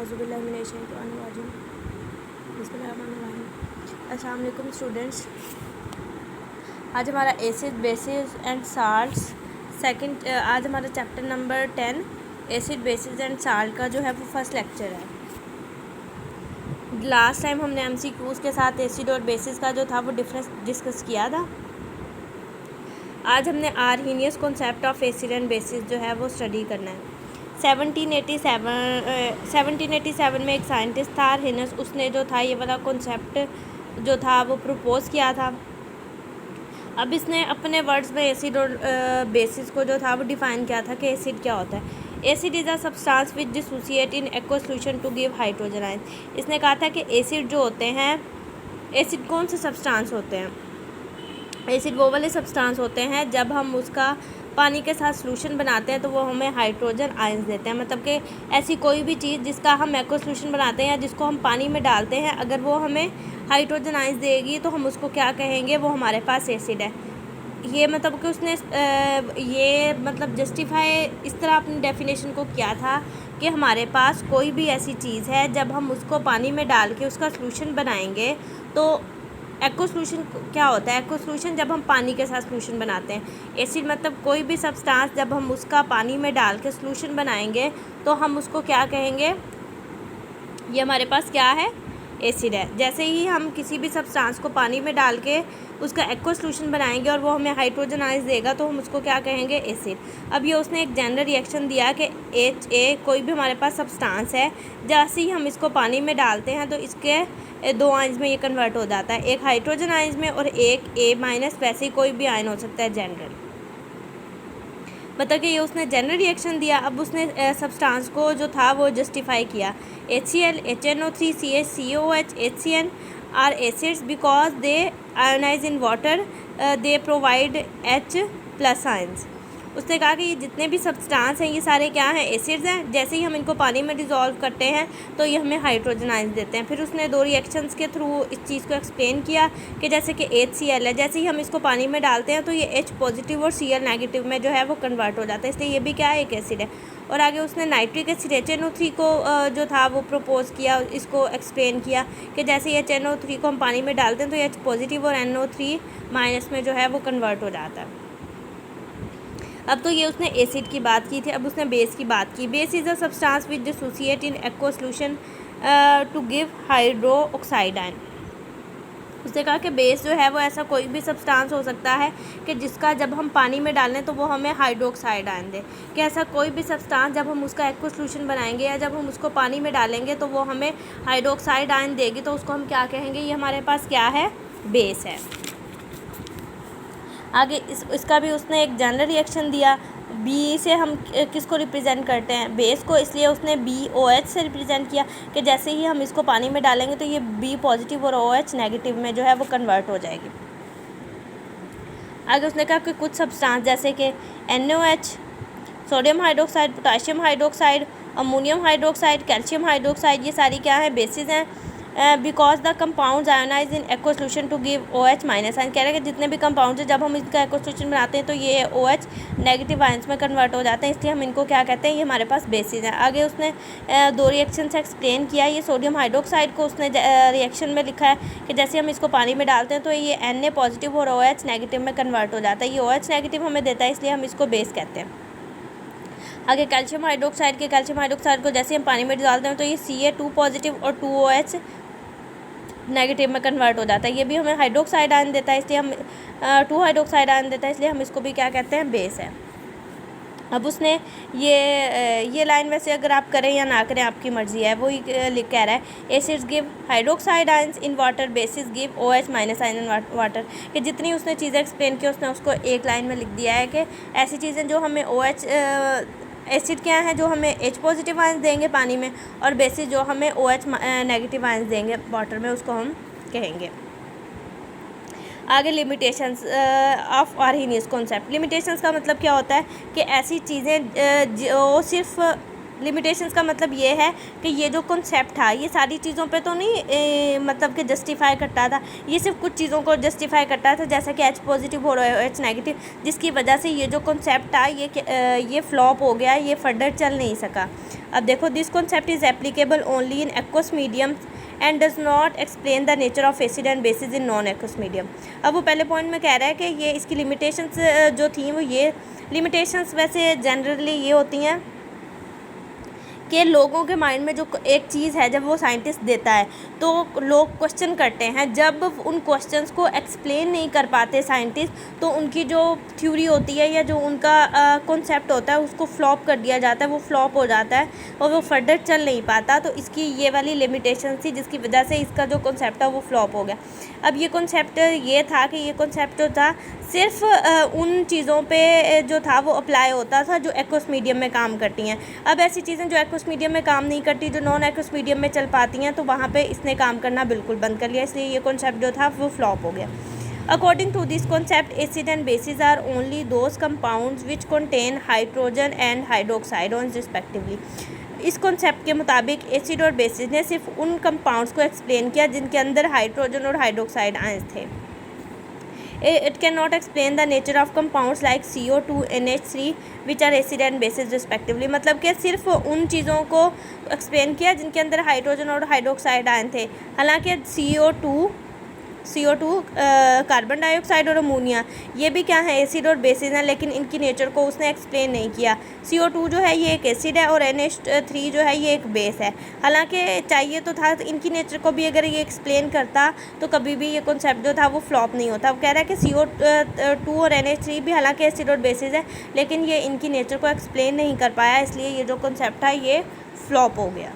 अस्सलाम वालेकुम स्टूडेंट्स। आज हमारा acid basis and salts second आज हमारा chapter number 10 acid basis and salt का जो है वो फर्स्ट लेक्चर है। लास्ट टाइम हमने एमसीक्यूज़ के साथ एसिड और बेसिस का जो था वो डिफरेंस डिस्कस किया था। आज हमने Arrhenius concept of acid and basis जो है वो स्टडी करना है। 1787 में एक साइंटिस्ट था आर्हीनियस, उसने जो था ये वाला कॉन्सेप्ट जो था वो प्रपोज किया था। अब इसने अपने वर्ड्स में एसिड और बेसिस को जो था वो डिफ़ाइन किया था कि एसिड क्या होता है। Acid is a substance which dissociate in aqua solution to give hydrogen ion. इसने कहा था कि एसिड जो होते हैं, एसिड कौन से सब्सटेंस होते हैं? एसिड वो वाले सब्सटेंस होते हैं जब हम उसका पानी के साथ सॉल्यूशन बनाते हैं तो वो हमें हाइड्रोजन आयंस देते हैं। मतलब कि ऐसी कोई भी चीज़ जिसका हम एक्वा सॉल्यूशन बनाते हैं या जिसको हम पानी में डालते हैं, अगर वो हमें हाइड्रोजन आयंस देगी तो हम उसको क्या कहेंगे? वो हमारे पास एसिड है। ये मतलब कि उसने ये मतलब जस्टिफाई इस तरह अपनी डेफिनेशन को किया था कि हमारे पास कोई भी ऐसी चीज़ है जब हम उसको पानी में डाल के उसका सॉल्यूशन बनाएंगे तो एक्वा सॉल्यूशन क्या होता है? एक्वा सॉल्यूशन जब हम पानी के साथ सॉल्यूशन बनाते हैं। एसिड मतलब कोई भी सब्सटेंस जब हम उसका पानी में डाल के सॉल्यूशन बनाएंगे तो हम उसको क्या कहेंगे? ये हमारे पास क्या है? एसिड है। जैसे ही हम किसी भी सब्सटेंस को पानी में डाल के उसका एक्वा सॉल्यूशन बनाएंगे और वो हमें हाइड्रोजन आयंस देगा तो हम उसको क्या कहेंगे? एसिड। अब ये उसने एक जनरल रिएक्शन दिया कि HA कोई भी हमारे पास सब्सटेंस है, जैसे ही हम इसको पानी में डालते हैं तो इसके दो आयंस में ये कन्वर्ट हो जाता है, एक हाइड्रोजन आयंस में और एक A-। वैसे ही कोई भी आयन हो सकता है जनरल। मतलब कि ये उसने जनरल रिएक्शन दिया। अब उसने सब्सटेंस को जो था वो जस्टिफाई किया। HCl, HNO3, CH, HCN are acids because they ionize in water, they provide H+ ions। उसने कहा कि ये जितने भी सब्सटेंस हैं ये सारे क्या हैं? एसिड्स हैं। जैसे ही हम इनको पानी में डिज़ोल्व करते हैं तो ये हमें हाइड्रोजन आयंस देते हैं। फिर उसने दो रिएक्शंस के थ्रू इस चीज़ को एक्सप्लेन किया कि जैसे कि HCl है, जैसे ही हम इसको पानी में डालते हैं तो ये H पॉजिटिव और Cl नेगेटिव में जो है वो कन्वर्ट हो जाता है, इसलिए ये भी क्या है? एक एसिड है। और आगे उसने नाइट्रिक एसिड HNO3 को जो था वो प्रपोज़ किया, इसको एक्सप्लेन किया कि जैसे ही HNO3 को हम पानी में डालते हैं तो ये H पॉजिटिव और NO3- में जो है वो कन्वर्ट हो जाता है। अब तो ये उसने एसिड की बात की थी। अब उसने बेस की बात की। Base is a substance which dissociate in aqua solution to give hydroxide ion. उसने कहा कि बेस जो है वो ऐसा कोई भी सब्सटेंस हो सकता है कि जिसका जब हम पानी में डालें तो वो हमें हाइड्रोक्साइड आयन दे। कि ऐसा कोई भी सब्सटेंस जब हम उसका एक्वा सॉल्यूशन बनाएंगे या जब हम उसको पानी में डालेंगे तो वो हमें हाइड्रोक्साइड आयन देगी, तो उसको हम क्या कहेंगे? ये हमारे पास क्या है? बेस है। आगे इसका भी उसने एक जनरल रिएक्शन दिया। बी से हम किसको रिप्रेजेंट करते हैं? बेस को, इसलिए उसने BOH से रिप्रेजेंट किया कि जैसे ही हम इसको पानी में डालेंगे तो ये B पॉजिटिव और OH नेगेटिव में जो है वो कन्वर्ट हो जाएगी। आगे उसने कहा कि कुछ सब्सटेंस जैसे कि NaOH, sodium hydroxide, potassium hydroxide, ammonium hydroxide, calcium hydroxide, ये सारी क्या है? बेसिस हैं। Because the compounds ionize in aqua solution to give OH- ion. कह रहे हैं कि जितने भी कंपाउंड्स हैं जब हम इनका एक्वा सॉल्यूशन बनाते हैं तो ये OH नेगेटिव आयंस में कन्वर्ट हो जाते हैं, इसलिए हम इनको क्या कहते हैं? ये हमारे पास बेसिस हैं। आगे उसने दो रिएक्शन से एक्सप्लेन किया। ये सोडियम हाइड्रोक्साइड को उसने रिएक्शन में लिखा है कि जैसे हम इसको पानी में डालते हैं तो ये Na पॉजिटिव और OH नेगेटिव में कन्वर्ट हो जाता है। ये OH नेगेटिव हमें देता है, इसलिए हम इसको बेस कहते हैं। आगे कैल्शियम हाइड्रोक्साइड को जैसे हम पानी में डालते हैं तो ये Ca2 पॉजिटिव और 2OH नेगेटिव में कन्वर्ट हो जाता है। ये भी हमें हाइड्रोक्साइड आयन देता है, इसलिए हम 2 हाइड्रोक्साइड आयन देता है, इसलिए हम इसको भी क्या कहते हैं? बेस है। अब उसने ये लाइन वैसे अगर आप करें या ना करें आपकी मर्ज़ी है, वो लिख कह रहा है acids give hydroxide ions in water, basis give OH- ion in water. कि जितनी उसने चीज़ें एक्सप्लेन की उसने उसको एक लाइन में लिख दिया है कि ऐसी चीज़ें जो हमें OH एसिड क्या है जो हमें H पॉजिटिव आयंस देंगे पानी में, और बेसिस जो हमें OH नेगेटिव आयंस देंगे वाटर में, उसको हम कहेंगे। आगे limitations of Arrhenius concept. Limitations का मतलब क्या होता है कि ऐसी चीज़ें जो सिर्फ लिमिटेशंस का मतलब ये है कि ये जो कॉन्सेप्ट था ये सारी चीज़ों पे तो नहीं मतलब कि जस्टिफाई करता था, ये सिर्फ कुछ चीज़ों को जस्टिफाई करता था, जैसा कि H पॉजिटिव और H नेगेटिव, जिसकी वजह से ये जो कॉन्सेप्ट था ये फ्लॉप हो गया, ये फर्दर चल नहीं सका। अब देखो, this concept is applicable only in aqueous medium and does not explain the nature of acid and basis in non aqueous medium. अब वो पहले पॉइंट में कह रहा है कि ये इसकी लिमिटेशंस जो थी वो ये लिमिटेशंस वैसे जनरली ये होती हैं कि लोगों के माइंड में जो एक चीज़ है जब वो साइंटिस्ट देता है तो लोग क्वेश्चन करते हैं, जब उन क्वेश्चंस को एक्सप्लेन नहीं कर पाते साइंटिस्ट तो उनकी जो थ्योरी होती है या जो उनका कॉन्सेप्ट होता है उसको फ्लॉप कर दिया जाता है, वो फ्लॉप हो जाता है और वो फर्दर चल नहीं पाता। तो इसकी ये वाली लिमिटेशन थी जिसकी वजह से इसका जो कॉन्सेप्ट है वो फ्लॉप हो गया। अब ये कॉन्सेप्ट ये था कि ये कॉन्सेप्ट जो था सिर्फ उन चीज़ों पे जो था वो अप्लाई होता था जो एक्वस मीडियम में काम करती हैं। अब ऐसी चीज़ें जो एक्वस मीडियम में काम नहीं करती, जो नॉन एक्वस मीडियम में चल पाती हैं, तो वहाँ पे इसने काम करना बिल्कुल बंद कर लिया, इसलिए ये कॉन्सेप्ट जो था वो फ्लॉप हो गया। According to this concept, acid and bases are only those compounds which contain hydrogen and hydroxide ions respectively. इस कॉन्सेप्ट के मुताबिक एसिड और बेसिस ने सिर्फ उन कंपाउंड्स को एक्सप्लेन किया जिनके अंदर हाइड्रोजन और हाइड्रोक्साइड आयंस थे। It cannot explain the nature of compounds like CO2, NH3 which are acid and bases respectively। मतलब कि सिर्फ उन चीज़ों को एक्सप्लेन किया जिनके अंदर हाइड्रोजन और हाइड्रोक्साइड आयन थे। हालांकि CO2 कार्बन डाइऑक्साइड और अमोनिया ये भी क्या है, एसिड और बेसिस हैं, लेकिन इनकी नेचर को उसने एक्सप्लेन नहीं किया। CO2 जो है ये एक एसिड है और NH3 जो है ये एक बेस है। हालांकि चाहिए तो था तो इनकी नेचर को भी अगर ये एक्सप्लेन करता तो कभी भी ये कॉन्सेप्ट जो था वो फ्लॉप नहीं होता। वो कह रहा है कि CO2 और NH3 भी हालांकि एसिड और बेसिस है, लेकिन ये इनकी नेचर को एक्सप्लेन नहीं कर पाया, इसलिए ये जो कॉन्सेप्ट था ये फ्लॉप हो गया।